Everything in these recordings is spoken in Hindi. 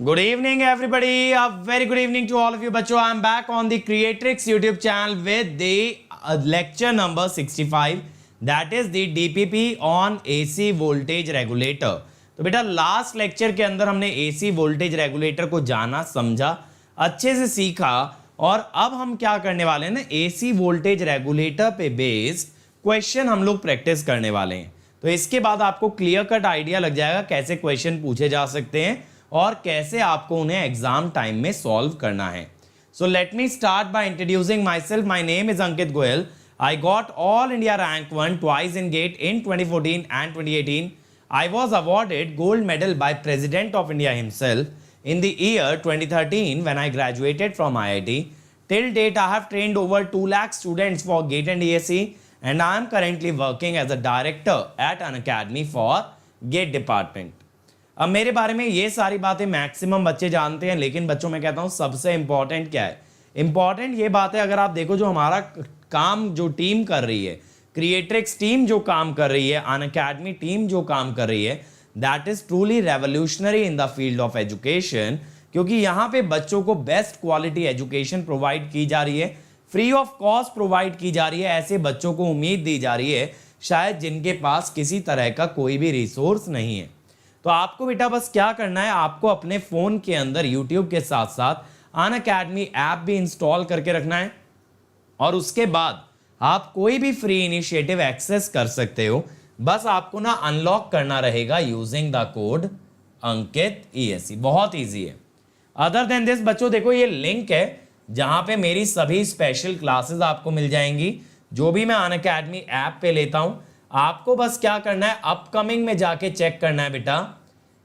Good evening, everybody. A very good evening to all of you, बच्चों. I'm back on the Creatrix YouTube channel with the lecture number 65. That is the DPP on AC voltage regulator. तो बेटा लास्ट लेक्चर के अंदर हमने AC वोल्टेज रेगुलेटर को जाना, समझा, अच्छे से सीखा और अब हम क्या करने वाले हैं ना, AC वोल्टेज रेगुलेटर पे बेस्ड क्वेश्चन हम लोग प्रैक्टिस करने वाले हैं. तो इसके बाद आपको क्लियर कट आइडिया लग जाएगा कैसे क्वेश्चन पूछे जा सकते हैं और कैसे आपको उन्हें एग्जाम टाइम में सॉल्व करना है. So let me start by introducing my self. My name is Ankit Goyal. I got All India Rank 1 twice in GATE in 2014 and 2018. I was awarded gold medal by President of India himself in the year 2013 when I graduated from IIT. Till date, I have trained over 2 lakh students for GATE and DSE, and I am currently working as a director at an academy for GATE department. अब मेरे बारे में ये सारी बातें मैक्सिमम बच्चे जानते हैं, लेकिन बच्चों मैं कहता हूँ सबसे इंपॉर्टेंट क्या है. इंपॉर्टेंट ये बात है, अगर आप देखो जो हमारा काम जो टीम कर रही है, क्रिएट्रिक्स टीम जो काम कर रही है, अनअकैडमी टीम जो काम कर रही है, that is truly revolutionary in the field of education. क्योंकि यहाँ पे बच्चों को बेस्ट क्वालिटी एजुकेशन प्रोवाइड की जा रही है, फ्री ऑफ कॉस्ट प्रोवाइड की जा रही है. ऐसे बच्चों को उम्मीद दी जा रही है शायद जिनके पास किसी तरह का कोई भी रिसोर्स नहीं है. तो आपको बेटा बस क्या करना है, आपको अपने फोन के अंदर यूट्यूब के साथ साथ अनअकैडमी ऐप भी इंस्टॉल करके रखना है और उसके बाद आप कोई भी फ्री इनिशिएटिव एक्सेस कर सकते हो. बस आपको ना अनलॉक करना रहेगा using the code Ankit ESE. बहुत इजी है. अदर देन दिस बच्चों देखो ये लिंक है जहां पे मेरी सभी स्पेशल क्लासेस आपको मिल जाएंगी जो भी मैं अनअकैडमी ऐप पे लेता हूं. आपको बस क्या करना है, अपकमिंग में जाके चेक करना है बेटा.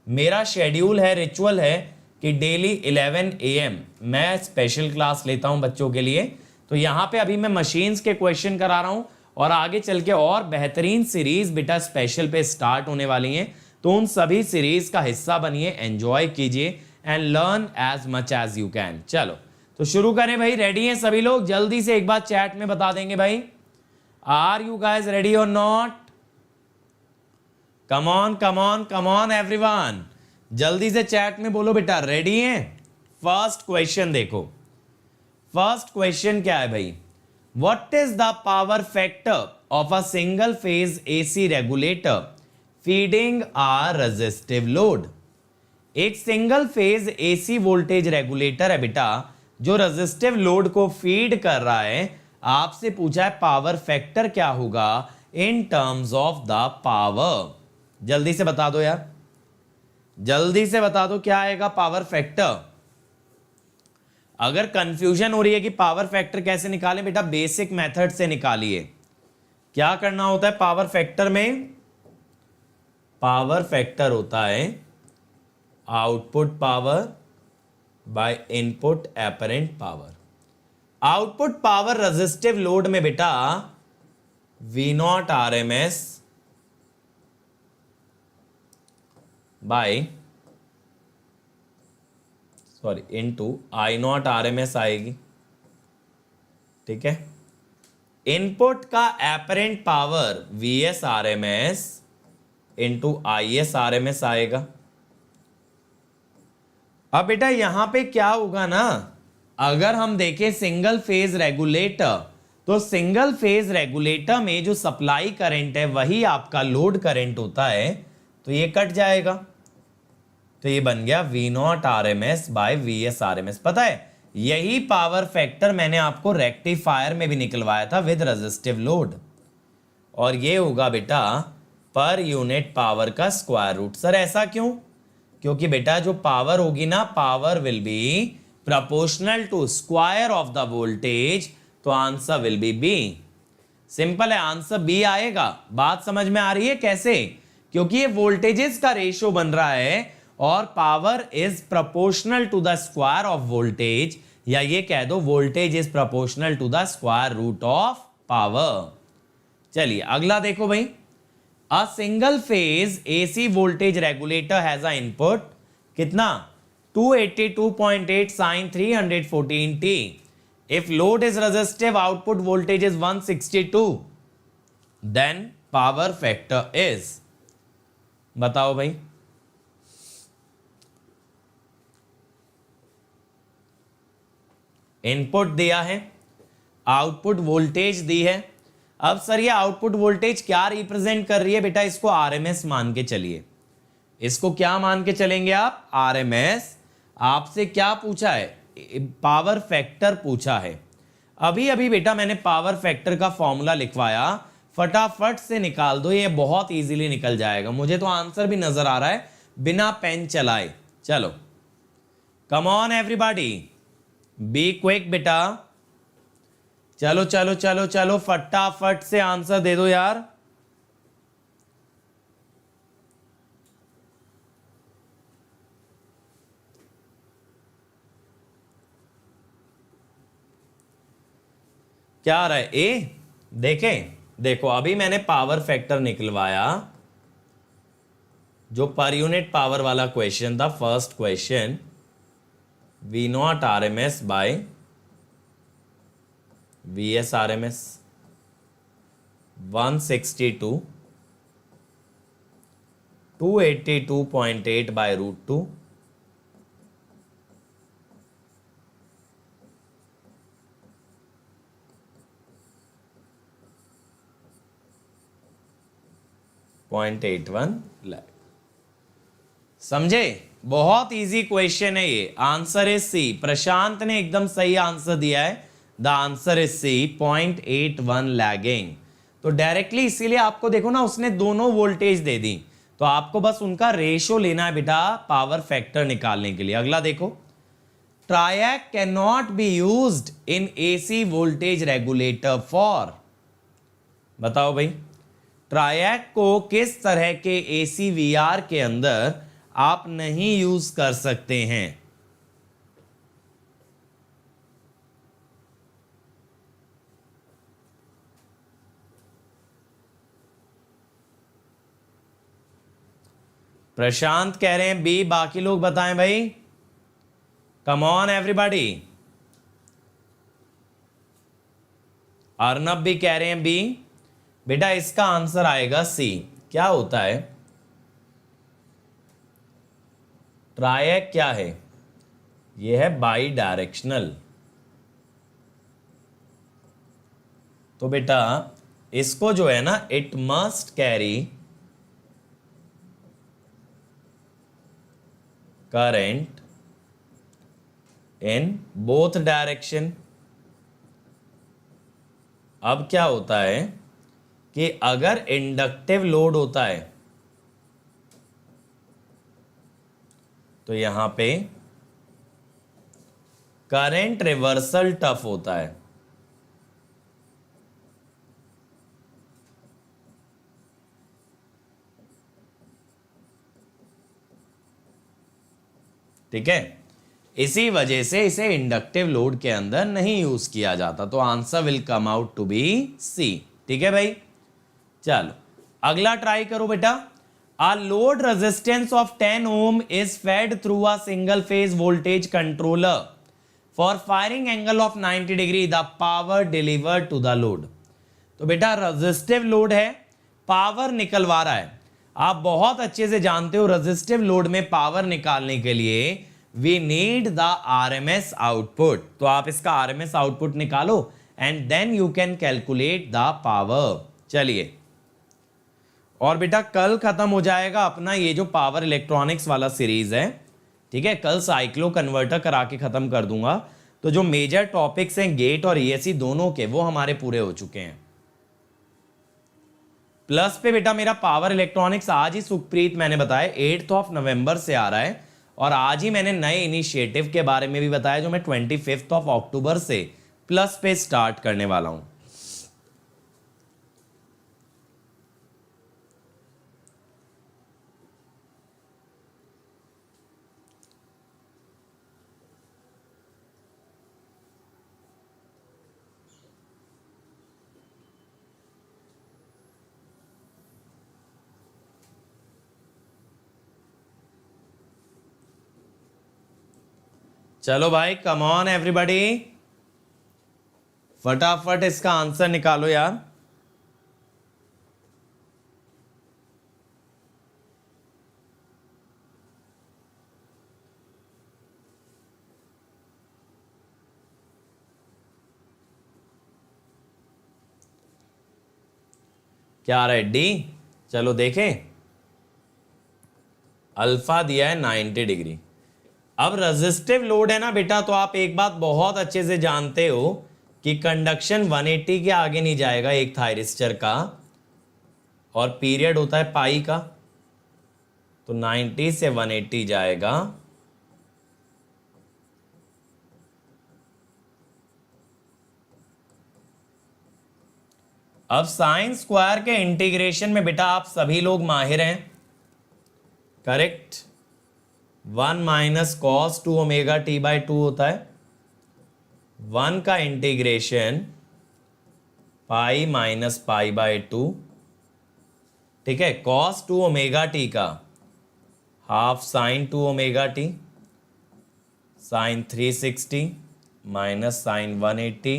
मेरा शेड्यूल है, रिचुअल है कि डेली 11 AM मैं स्पेशल क्लास लेता हूं बच्चों के लिए. तो यहां पे अभी मैं मशीन्स के क्वेश्चन करा रहा हूं और आगे चल के और बेहतरीन सीरीज बेटा स्पेशल पे स्टार्ट होने वाली हैं. तो उन सभी सीरीज का हिस्सा बनिए, एंजॉय कीजिए and learn as much as you can. चलो तो शुरू करें भाई. रेडी हैं सभी लोग? जल्दी से एक बार चैट में बता देंगे भाई, are you guys ready or not? Come on come on come on everyone, जल्दी से चैट में बोलो बेटा रेडी हैं. फर्स्ट क्वेश्चन देखो. फर्स्ट क्वेश्चन क्या है भाई, what is the power factor of a single phase AC regulator feeding a resistive load. एक single phase AC voltage regulator है बेटा जो रेजिस्टिव लोड को फीड कर रहा है. आपसे पूछा है पावर फैक्टर क्या होगा in terms of the power. जल्दी से बता दो यार, जल्दी से बता दो क्या आएगा पावर फैक्टर. अगर कंफ्यूजन हो रही है कि पावर फैक्टर कैसे निकालें, बेटा बेसिक मेथड से निकालिए. क्या करना होता है पावर फैक्टर में? पावर फैक्टर होता है output power by input apparent power. Output power resistive load में बेटा V0 RMS bye into I0 RMS आएगी. ठीक है. इनपुट का apparent power VS RMS into IS RMS आएगा. अब बेटा यहां पे क्या होगा ना, अगर हम देखें सिंगल फेज रेगुलेटर, तो सिंगल फेज रेगुलेटर में जो सप्लाई करंट है वही आपका लोड करंट होता है. तो ये कट जाएगा, तो ये बन गया V0 RMS bye VS RMS. पता है यही पावर फैक्टर मैंने आपको रेक्टिफायर में भी निकलवाया था विद रेजिस्टिव लोड, और ये होगा बेटा पर यूनिट पावर का स्क्वायर रूट. सर ऐसा क्यों? क्योंकि बेटा जो पावर होगी ना, power will be proportional to square of the voltage. तो answer will be B. Simple है, आंसर B आएगा. बात समझ में आ रही है कैसे? क्योंकि ये वोल्टेजेस का रेशियो बन रहा है और power is proportional to the square of voltage, या ये कह दो voltage is proportional to the square root of power. चलिए अगला देखो भाई. A single phase AC voltage regulator has a input कितना 282.8 sin 314t. If load is resistive, output voltage is 162. Then power factor is, बताओ भाई. इनपुट दिया है, आउटपुट वोल्टेज दी है। अब सर ये आउटपुट वोल्टेज क्या रिप्रेजेंट कर रही है बेटा, इसको आरएमएस मान के चलिए। इसको क्या मान के चलेंगे आप, आरएमएस। आपसे क्या पूछा है, पावर फैक्टर पूछा है। अभी अभी बेटा मैंने पावर फैक्टर का फॉर्मूला लिखवाया, फटाफट से निकाल दो, ये बहुत इजीली निकल जाएगा। मुझे तो आंसर भी नजर आ रहा है बिना पेन चलाए। चलो come on everybody, be quick बेटा। चलो चलो चलो चलो फटाफट से आंसर दे दो यार। क्या आ रहा है, ए। देखें, देखो अभी मैंने पावर फैक्टर निकलवाया, जो पर यूनिट पावर वाला क्वेश्चन था, first question, V naught R M S by V S R M S 162 282.8 by √2 0.81 lakh. समझे, बहुत इजी क्वेश्चन है ये। आंसर इज सी। प्रशांत ने एकदम सही आंसर दिया है, the answer is C, 0.81 lagging. तो डायरेक्टली इसीलिए आपको देखो ना, उसने दोनों वोल्टेज दे दी, तो आपको बस उनका रेशो लेना है बेटा पावर फैक्टर निकालने के लिए। अगला देखो, ट्रायक can not be used in AC voltage regulator for, बताओ भाई, ट्रायक को किस तरह के एसीवीआर के अंदर आप नहीं यूज कर सकते हैं। प्रशांत कह रहे हैं बी, बाकी लोग बताएं भाई। Come on everybody. अर्नब भी कह रहे हैं बी। बेटा इसका आंसर आएगा सी। क्या होता है, ट्रायक क्या है, यह है बाई डायरेक्शनल। तो बेटा इसको जो है ना, it must carry current in both direction. अब क्या होता है कि अगर इंडक्टिव लोड होता है तो यहां पे करंट रिवर्सल टफ होता है। ठीक है, इसी वजह से इसे इंडक्टिव लोड के अंदर नहीं यूज किया जाता। तो answer will come out to be C. ठीक है भाई, चलो अगला ट्राई करो बेटा। A load resistance of 10 ohm is fed through a single phase voltage controller for firing angle of 90 degree. The power delivered to the load. तो बेटा रेजिस्टिव लोड है, पावर निकलवा रहा है। आप बहुत अच्छे से जानते हो रेजिस्टिव लोड में पावर निकालने के लिए we need the RMS output. तो आप इसका आरएमएस आउटपुट निकालो and then you can calculate the power. चलिए, और बेटा कल खत्म हो जाएगा अपना ये जो पावर इलेक्ट्रॉनिक्स वाला सीरीज है। ठीक है, कल साइक्लो कन्वर्टर करा के खत्म कर दूंगा। तो जो मेजर टॉपिक्स हैं गेट और ईएससी दोनों के, वो हमारे पूरे हो चुके हैं। प्लस पे बेटा मेरा पावर इलेक्ट्रॉनिक्स आज ही सुखप्रीत मैंने बताया 8 नवंबर से आ रहा है, और आज ही मैंने नए इनिशिएटिव के बारे में भी बताया जो मैं 25 अक्टूबर से प्लस पे स्टार्ट करने वाला हूं। चलो भाई कम ऑन एवरीबॉडी, फटाफट इसका आंसर निकालो यार। क्या आ रहा है? डी। चलो देखें, अल्फा दिया है 90 डिग्री। अब रेजिस्टिव लोड है ना बेटा, तो आप एक बात बहुत अच्छे से जानते हो कि कंडक्शन 180 के आगे नहीं जाएगा एक थायरिस्टर का, और पीरियड होता है पाई का, तो 90 से 180 जाएगा। अब साइन स्क्वायर के इंटीग्रेशन में बेटा आप सभी लोग माहिर हैं, correct. 1 minus cos 2 omega T by 2 होता है। 1 का integration pi minus pi by 2, ठीक है। कॉस 2 ओमेगा टी का half sine 2 omega T, sine 360 minus sine 180,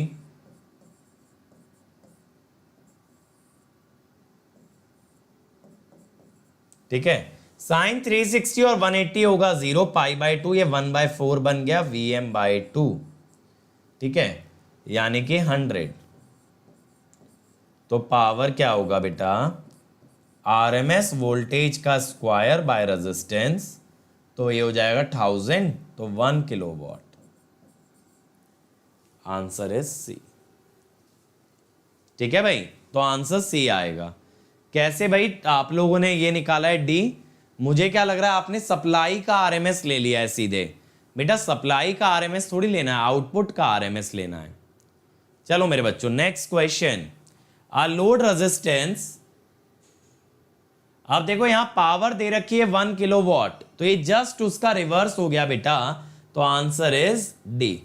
ठीक है। साइन 360 और 180 होगा 0, पाई बाई 2, ये 1/4 बन गया Vm/2, ठीक है, यानी कि 100। तो पावर क्या होगा बेटा? RMS वोल्टेज का स्क्वायर बाय रेजिस्टेंस, तो ये हो जाएगा 1000, तो 1 किलोवाट। आंसर इज सी, ठीक है भाई। तो आंसर सी आएगा। कैसे भाई आप लोगों ने ये निकाला है डी? मुझे क्या लग रहा है आपने सप्लाई का आरएमएस ले लिया है सीधे। बेटा सप्लाई का आरएमएस थोड़ी लेना है, आउटपुट का आरएमएस लेना है। चलो मेरे बच्चों, नेक्स्ट क्वेश्चन। आ लोड रेजिस्टेंस, अब देखो यहां पावर दे रखी है 1 किलोवाट, तो ये जस्ट उसका रिवर्स हो गया बेटा, तो आंसर इज डी।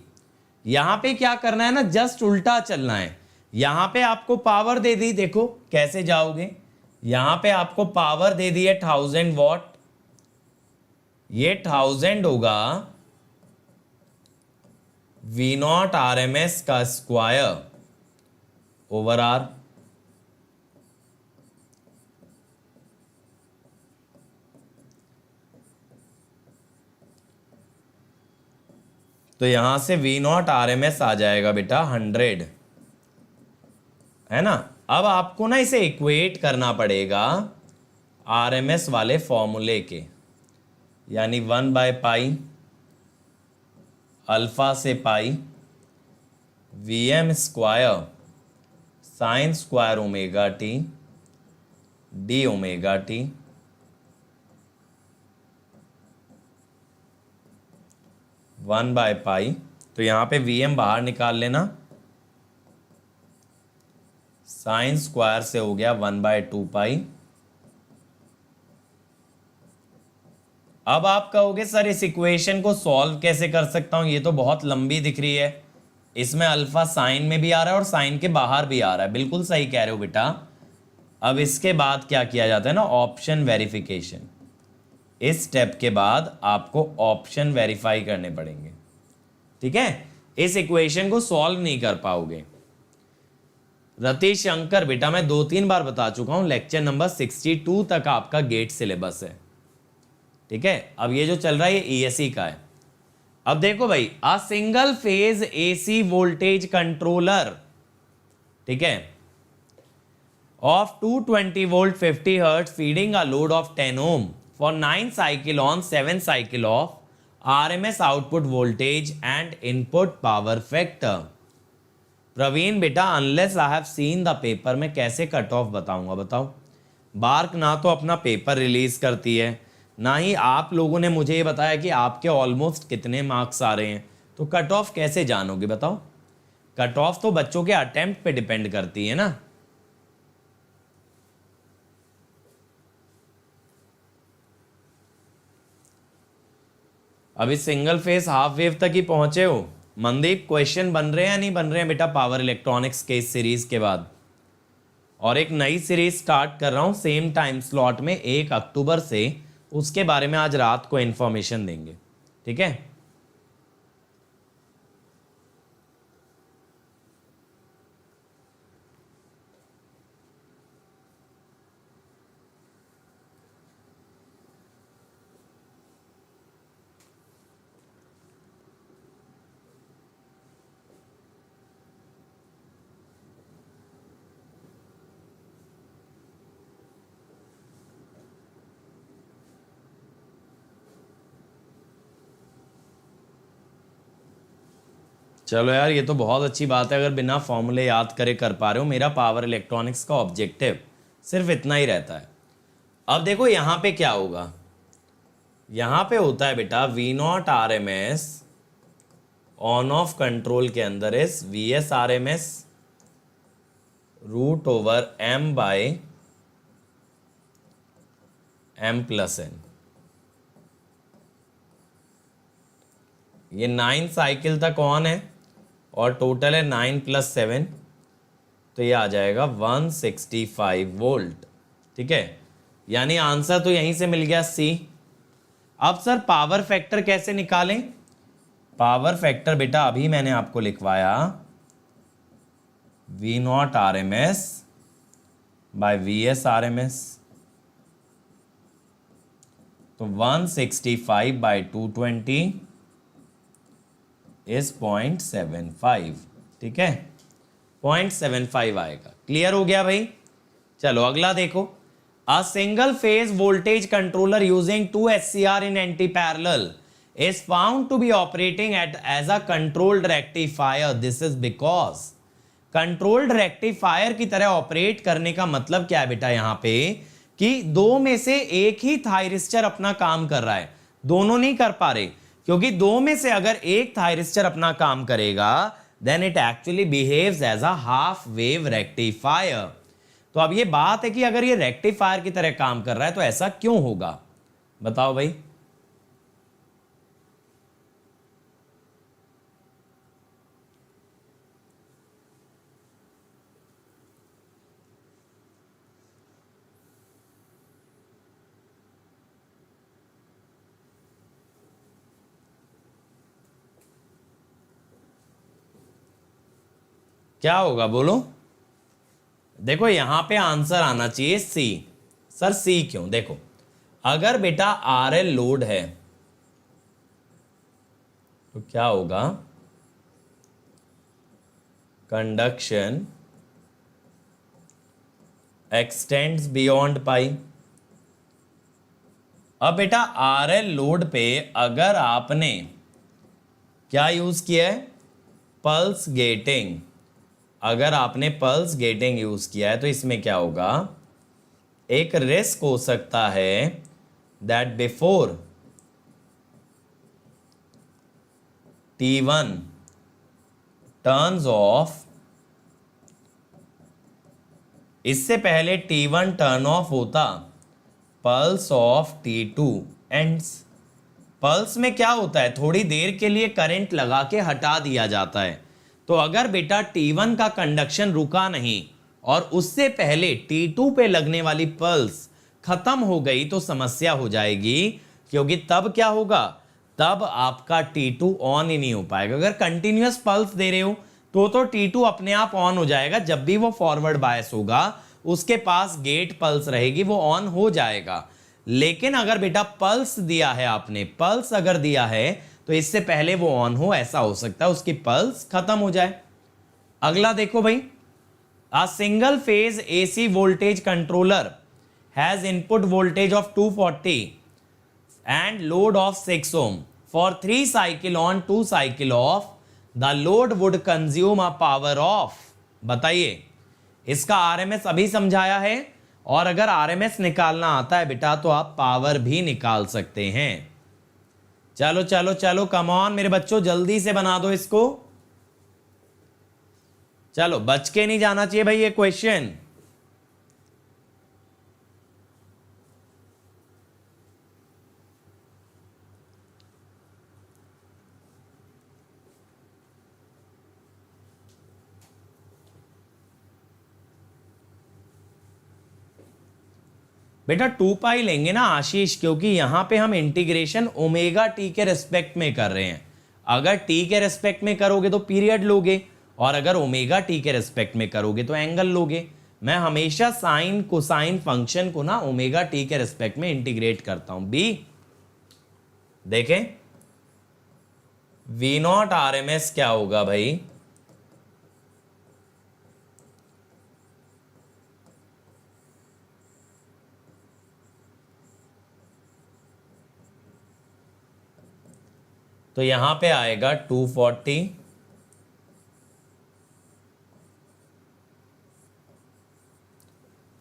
यहां पे क्या करना है ना, जस्ट उल्टा चलना है। यहां पे आपको पावर दे दी, देखो कैसे जाओगे। यहां पे आपको पावर दे दी है 1000 वॉट, ये 1000 होगा V नॉट RMS का स्क्वायर ओवर आर। तो यहां से V नॉट RMS आ जाएगा बेटा 100, है ना। अब आपको ना इसे इक्वेट करना पड़ेगा RMS वाले फॉर्मूले के, यानी 1/पाई अल्फा से pi Vm square sine square omega t d omega t, 1/पाई। तो यहां पे Vm बाहर निकाल लेना, साइन स्क्वायर से हो गया 1/2 पाई। अब आप कहोगे सर इस इक्वेशन को सॉल्व कैसे कर सकता हूं, ये तो बहुत लंबी दिख रही है, इसमें अल्फा साइन में भी आ रहा है और साइन के बाहर भी आ रहा है। बिल्कुल सही कह रहे हो बेटा। अब इसके बाद क्या किया जाता है ना, ऑप्शन वेरिफिकेशन। इस स्टेप के बाद आपको ऑप्शन वेरीफाई करने पड़ेंगे, ठीक है। इस इक्वेशन को सॉल्व नहीं कर पाओगे। रतीश शंकर बेटा मैं 2-3 बार बता चुका हूं, लेक्चर नंबर 62 तक आपका गेट सिलेबस है, ठीक है। अब ये जो चल रहा है ये ईएससी का है। अब देखो भाई, a single phase AC voltage controller, ठीक है, of 220 volt 50 hertz feeding a load of 10 ohm for 9 cycle on 7 cycle off RMS output voltage and input power factor. Praveen बेटा unless I have seen the paper, मैं कैसे कट ऑफ बताऊंगा बताओ। बार्क ना तो अपना पेपर रिलीज करती है, ना ही आप लोगों ने मुझे ये बताया कि आपके ऑलमोस्ट कितने मार्क्स आ रहे हैं, तो कट ऑफ कैसे जानोगे बताओ। कट ऑफ तो बच्चों के अटेम्प्ट पे डिपेंड करती है ना। अभी सिंगल फेस हाफ वेव तक ही पहुंचे हो। मनदीप क्वेश्चन बन रहे हैं या नहीं बन रहे हैं बेटा पावर इलेक्ट्रॉनिक्स के इस सीरीज के बाद? और एक नई सीरीज स्टार्ट कर रहा हूं सेम टाइम स्लॉट में 1 अक्टूबर से, उसके बारे में आज रात को इंफॉर्मेशन देंगे, ठीक है। चलो यार, ये तो बहुत अच्छी बात है अगर बिना फॉर्मूले याद करे कर पा रहे हो। मेरा पावर इलेक्ट्रॉनिक्स का ऑब्जेक्टिव सिर्फ इतना ही रहता है। अब देखो यहाँ पे क्या होगा, यहाँ पे होता है बेटा V naught R M S on off control के अंदर is V S R M S root over M by M plus N. ये 9 साइकिल तक ऑन है और टोटल है 9 + 7, तो ये आ जाएगा 165 वोल्ट। ठीक है, यानी आंसर तो यहीं से मिल गया सी। अब सर पावर फैक्टर कैसे निकालें? पावर फैक्टर बेटा अभी मैंने आपको लिखवाया V naught R M S by V S R M S, तो 165 बाय 220 इज 0.75। ठीक है, 0.75 आएगा। क्लियर हो गया भाई? चलो अगला देखो, अ single phase voltage controller using 2 SCR in anti parallel is found to be operating as a controlled rectifier. This is because controlled rectifier की तरह ऑपरेट करने का मतलब क्या है बेटा यहां पे, कि दो में से एक ही थायरिस्टर अपना काम कर रहा है, दोनों नहीं कर पा रहे, क्योंकि दो में से अगर एक थायरिस्टर अपना काम करेगा then it actually behaves as a half wave rectifier. तो अब ये बात है कि अगर ये रेक्टिफायर की तरह काम कर रहा है तो ऐसा क्यों होगा, बताओ भाई। क्या होगा बोलो? देखो यहां पे आंसर आना चाहिए सी। सर सी क्यों? देखो अगर बेटा आर एल लोड है तो क्या होगा, कंडक्शन एक्सटेंड्स बियॉन्ड पाई। अब बेटा आर एल लोड पे अगर आपने क्या यूज किया है, पल्स गेटिंग, अगर आपने पल्स गेटिंग यूज किया है तो इसमें क्या होगा, एक रिस्क हो सकता है that before T1 turns of, इससे पहले T1 टर्न ऑफ होता, pulse of T2 ends. Pulse में क्या होता है, थोड़ी देर के लिए करंट लगा के हटा दिया जाता है। तो अगर बेटा T1 का कंडक्शन रुका नहीं और उससे पहले T2 पे लगने वाली पल्स खत्म हो गई तो समस्या हो जाएगी, क्योंकि तब क्या होगा, तब आपका T2 ऑन ही नहीं हो पाएगा। अगर कंटिन्यूअस पल्स दे रहे हो तो T2 अपने आप ऑन हो जाएगा, जब भी वो फॉरवर्ड बायस होगा उसके पास गेट पल्स रहेगी, वो ऑन हो जाएगा। लेकिन अगर बेटा पल्स दिया है आपने, पल्स अगर दिया है तो इससे पहले वो ऑन हो, ऐसा हो सकता है उसकी पल्स खत्म हो जाए। अगला देखो भाई, a single phase AC voltage controller has input voltage of 240 and load of 6 ohm for 3 cycle on 2 cycle of, the load would consume a power of. बताइए, इसका आरएमएस अभी समझाया है, और अगर आरएमएस निकालना आता है बेटा तो आप पावर भी निकाल सकते हैं। चलो चलो चलो कम ऑन मेरे बच्चों, जल्दी से बना दो इसको। चलो बच के नहीं जाना चाहिए भाई ये क्वेश्चन। बेटा 2 पाई लेंगे ना आशीष, क्योंकि यहां पे हम इंटीग्रेशन ओमेगा टी के रेस्पेक्ट में कर रहे हैं। अगर टी के रेस्पेक्ट में करोगे तो पीरियड लोगे, और अगर ओमेगा टी के रेस्पेक्ट में करोगे तो एंगल लोगे। मैं हमेशा साइन कोसाइन फंक्शन को ना ओमेगा टी के रेस्पेक्ट में इंटीग्रेट करता हूं। बी देखें, V naught R M S क्या होगा भाई, तो यहां पे आएगा 240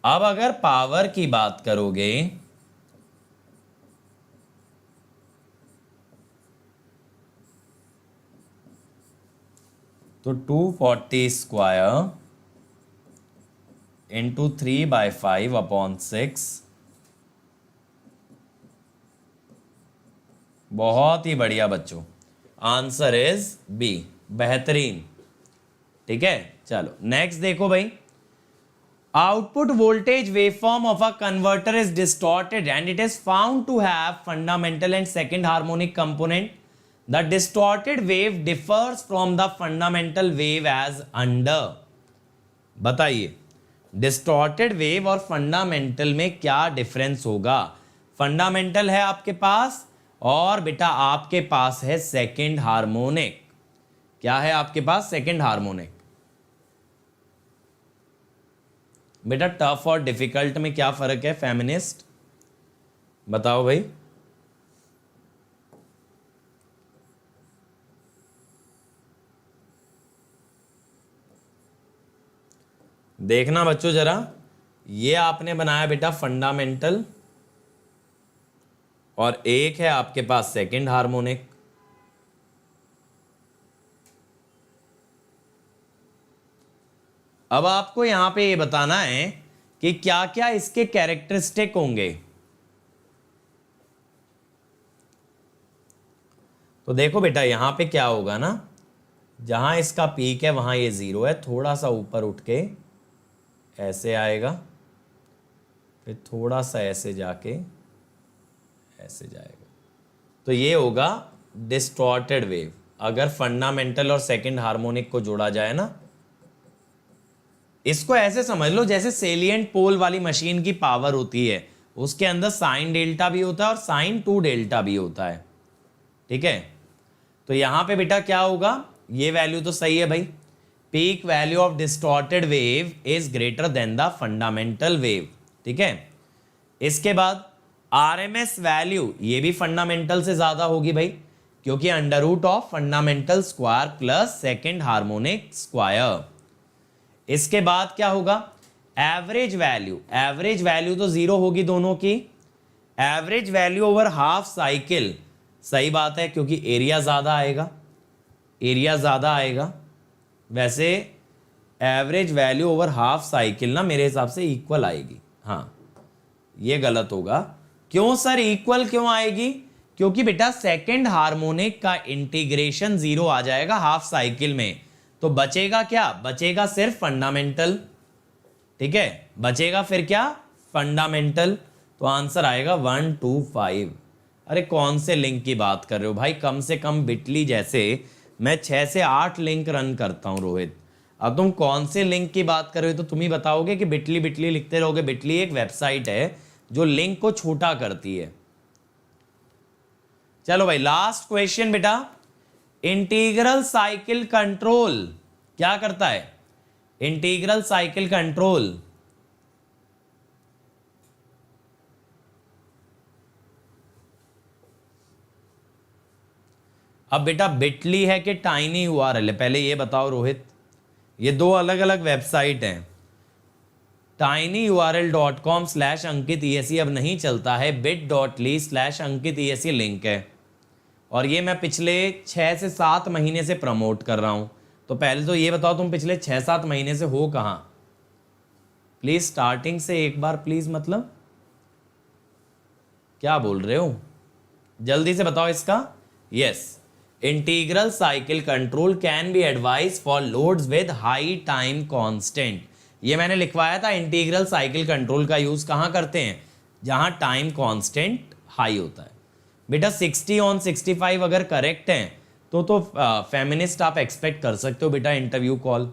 अब अगर पावर की बात करोगे तो 240 स्क्वायर इंटू 3/5/6, बहुत ही बढ़िया बच्चों, आंसर इज बी, बेहतरीन। ठीक है, चलो नेक्स्ट देखो भाई, output voltage waveform of a converter is distorted and it is found to have fundamental and second harmonic component. The distorted wave differs from the fundamental wave as under. बताइए डिस्टॉर्टेड वेव और फंडामेंटल में क्या डिफरेंस होगा? फंडामेंटल है आपके पास और बेटा आपके पास है सेकंड हार्मोनिक। क्या है आपके पास? Second harmonic. बेटा टफ और डिफिकल्ट में क्या फर्क है फेमिनिस्ट? बताओ भाई। देखना बच्चों जरा, ये आपने बनाया बेटा फंडामेंटल और एक है आपके पास सेकंड हार्मोनिक। अब आपको यहां पे ये बताना है कि क्या क्या इसके कैरेक्टरिस्टिक होंगे। तो देखो बेटा यहां पे क्या होगा ना, जहां इसका पीक है वहां ये 0 है, थोड़ा सा ऊपर उठ के ऐसे आएगा, फिर थोड़ा सा ऐसे जाके ऐसे जाएगा, तो ये होगा डिस्टॉर्टेड वेव। अगर फंडामेंटल और सेकंड हार्मोनिक को जोड़ा जाए ना, इसको ऐसे समझ लो जैसे सेलिएंट पोल वाली मशीन की पावर होती है, उसके अंदर साइन डेल्टा भी होता है और साइन 2 डेल्टा भी होता है। ठीक है, तो यहां पे बेटा क्या होगा, ये वैल्यू तो सही है भाई, peak value of distorted wave is greater than the fundamental wave. ठीक है, इसके बाद आरएमएस वैल्यू ये भी फंडामेंटल से ज्यादा होगी भाई, क्योंकि under root of fundamental square plus second harmonic square. इसके बाद क्या होगा, एवरेज वैल्यू तो 0 होगी दोनों की। Average value over half cycle, सही बात है क्योंकि एरिया ज्यादा आएगा। वैसे average value over half cycle ना मेरे हिसाब से इक्वल आएगी। हाँ, ये गलत होगा। क्यों सर इक्वल क्यों आएगी? क्योंकि बेटा सेकंड हार्मोनिक का इंटीग्रेशन 0 आ जाएगा हाफ साइकिल में, तो बचेगा क्या? बचेगा सिर्फ फंडामेंटल। ठीक है, बचेगा फिर क्या? फंडामेंटल। तो आंसर आएगा 125। अरे कौन से लिंक की बात कर रहे हो भाई? कम से कम बिटली जैसे मैं 6 से 8 लिंक रन करता हूं रोहित, अब तुम कौन से लिंक की बात कर रहे हो? तो तुम ही बताओगे कि बिटली लिखते रहोगे। बिटली एक वेबसाइट है जो लिंक को छोटा करती है। चलो भाई लास्ट क्वेश्चन बेटा, इंटीग्रल साइकिल कंट्रोल क्या करता है? इंटीग्रल साइकिल कंट्रोल अब बेटा बिटली है कि टाइनी यूआरएल है, पहले ये बताओ रोहित। ये दो अलग अलग वेबसाइट हैं। tinyurl.com/अंकित ESE अब नहीं चलता है, bit.ly/अंकित ESE लिंक है, और ये मैं पिछले 6 से 7 महीने से प्रमोट कर रहा हूं। तो पहले तो ये बताओ तुम पिछले 6-7 महीने से हो कहां? प्लीज स्टार्टिंग से एक बार प्लीज, मतलब क्या बोल रहे हो? जल्दी से बताओ इसका। Yes, integral cycle control can be advise for loads with high time constant. ये मैंने लिखवाया था, इंटीग्रल साइकिल कंट्रोल का यूज कहां करते हैं? जहां टाइम कांस्टेंट हाई होता है। बेटा 60/65 अगर करेक्ट है तो फेमिनिस्ट आप एक्सपेक्ट कर सकते हो बेटा इंटरव्यू कॉल।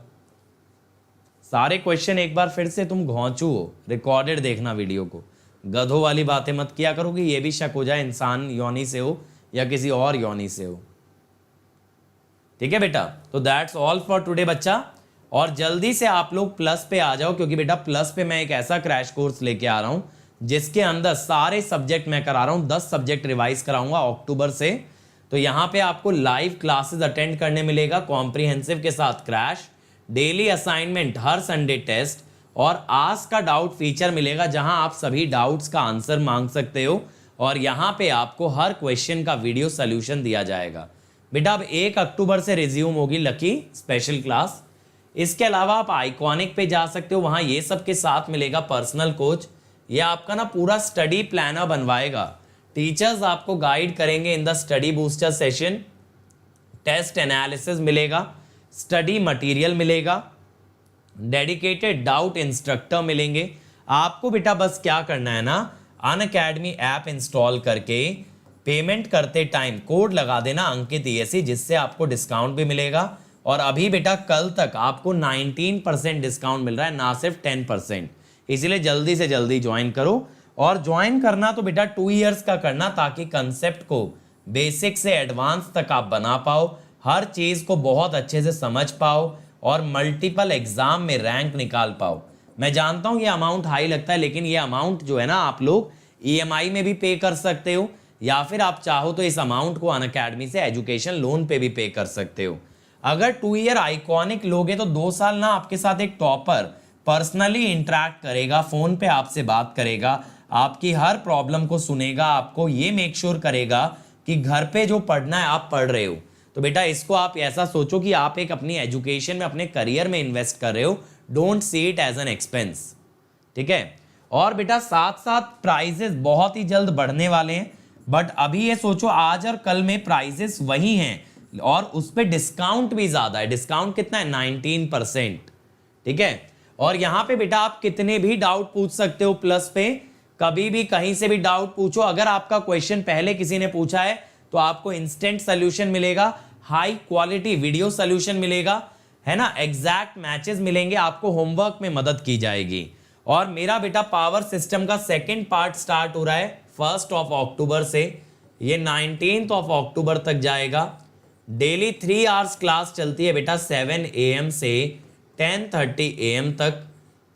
सारे क्वेश्चन एक बार फिर से तुम घोंचू हो, रिकॉर्डेड देखना वीडियो को, गधों वाली बातें मत किया करो कि ये भी शक हो जाए इंसान योनि से हो या किसी और योनि से हो। ठीक है बेटा, तो दैट्स ऑल फॉर टुडे बच्चा, और जल्दी से आप लोग प्लस पे आ जाओ, क्योंकि बेटा प्लस पे मैं एक ऐसा क्रैश कोर्स लेके आ रहा हूं जिसके अंदर सारे सब्जेक्ट मैं करा रहा हूं, 10 सब्जेक्ट रिवाइज कराऊंगा अक्टूबर से। तो यहां पे आपको लाइव क्लासेस अटेंड करने मिलेगा, कॉम्प्रिहेंसिव के साथ क्रैश, डेली असाइनमेंट, हर संडे टेस्ट, और आस्क का डाउट फीचर मिलेगा जहां आप सभी डाउट्स का आंसर मांग सकते हो और यहां पे आपको हर क्वेश्चन का वीडियो सोल्यूशन दिया जाएगा। बेटा अब 1 अक्टूबर से रिज्यूम होगी लकी स्पेशल क्लास। इसके अलावा आप आइकॉनिक पे जा सकते हो, वहां ये सब के साथ मिलेगा पर्सनल कोच, ये आपका ना पूरा स्टडी प्लानर बनवाएगा। टीचर्स आपको गाइड करेंगे in the study booster session, test analysis मिलेगा, स्टडी मटेरियल मिलेगा, डेडिकेटेड डाउट इंस्ट्रक्टर मिलेंगे। आपको बेटा बस क्या करना है ना, अनअकैडमी ऐप इंस्टॉल करके पेमेंट करते टाइम कोड लगा देना अंकित ESE, जिससे आपको डिस्काउंट भी मिलेगा। और अभी बेटा कल तक आपको 19% डिस्काउंट मिल रहा है, ना सिर्फ 10%। इसीलिए जल्दी से जल्दी ज्वाइन करो। और ज्वाइन करना तो बेटा 2 इयर्स का करना, ताकि कंसेप्ट को बेसिक से एडवांस तक आप बना पाओ, हर चीज़ को बहुत अच्छे से समझ पाओ और मल्टीपल एग्जाम में रैंक निकाल पाओ। मैं जानता हूँ ये अमाउंट हाई लगता है, लेकिन ये अमाउंट जो है ना आप लोग EMI में भी पे कर सकते हो, या फिर आप चाहो तो इस अमाउंट को अनअकैडमी से एजुकेशन लोन पे भी पे कर सकते हो। अगर 2 ईयर आइकॉनिक लोगे तो 2 साल ना आपके साथ एक टॉपर पर्सनली इंटरेक्ट करेगा, फोन पे आपसे बात करेगा, आपकी हर प्रॉब्लम को सुनेगा, आपको ये मेक श्योर करेगा कि घर पे जो पढ़ना है आप पढ़ रहे हो। तो बेटा इसको आप ऐसा सोचो कि आप एक अपनी एजुकेशन में, अपने करियर में इन्वेस्ट कर रहे हो। Don't see it as an expense, ठीक है। और बेटा साथ साथ प्राइजेस बहुत ही जल्द बढ़ने वाले हैं, बट अभी ये सोचो आज और कल में प्राइजेस वही हैं और उस पर डिस्काउंट भी ज्यादा है। डिस्काउंट कितना है? 19%, ठीक है। और यहाँ पे बेटा आप कितने भी डाउट पूछ सकते हो प्लस पे, कभी भी कहीं से भी डाउट पूछो। अगर आपका क्वेश्चन पहले किसी ने पूछा है तो आपको इंस्टेंट सोल्यूशन मिलेगा, हाई क्वालिटी वीडियो सोल्यूशन मिलेगा, है ना, एग्जैक्ट मैचेस मिलेंगे, आपको होमवर्क में मदद की जाएगी। और मेरा बेटा पावर सिस्टम का सेकंड पार्ट स्टार्ट हो रहा है 1 अक्टूबर से, ये 19 अक्टूबर तक जाएगा। डेली 3 आवर्स क्लास चलती है बेटा 7 AM से 10:30 AM तक।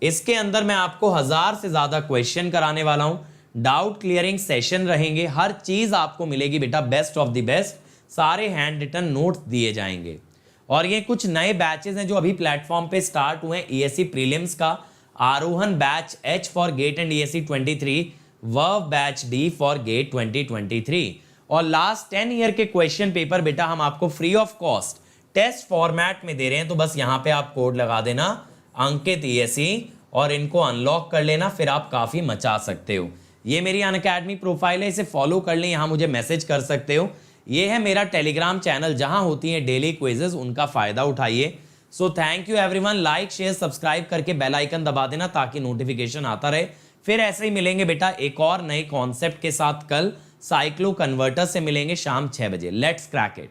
इसके अंदर मैं आपको 1000 से ज्यादा क्वेश्चन कराने वाला हूं, डाउट क्लियरिंग सेशन रहेंगे, हर चीज आपको मिलेगी बेटा बेस्ट ऑफ द बेस्ट, सारे हैंड रिटन नोट्स दिए जाएंगे। और ये कुछ नए बैचेस हैं जो अभी प्लेटफॉर्म पे स्टार्ट हुए हैं। ESE प्रीलिम्स का Aarohan batch H for gate and ESE 23, verve batch D for gate 2023। और लास्ट 10 ईयर के क्वेश्चन पेपर बेटा हम आपको free of cost test format में दे रहे हैं। तो बस यहाँ पे आप कोड लगा देना अंकित ESE और इनको अनलॉक कर लेना, फिर आप काफी मचा सकते हो। ये मेरी अनअकैडमी प्रोफाइल है, इसे फॉलो कर लें, यहाँ मुझे मैसेज कर सकते हो। ये है मेरा टेलीग्राम चैनल जहां होती हैं डेली क्विजेस, उनका फायदा उठाइए। So thank you everyone, like share subscribe करके बेल आइकन दबा देना ताकि नोटिफिकेशन आता रहे। फिर ऐसे ही मिलेंगे बेटा एक और नए कॉन्सेप्ट के साथ, कल साइक्लो कन्वर्टर से मिलेंगे शाम 6 बजे। Let's crack it.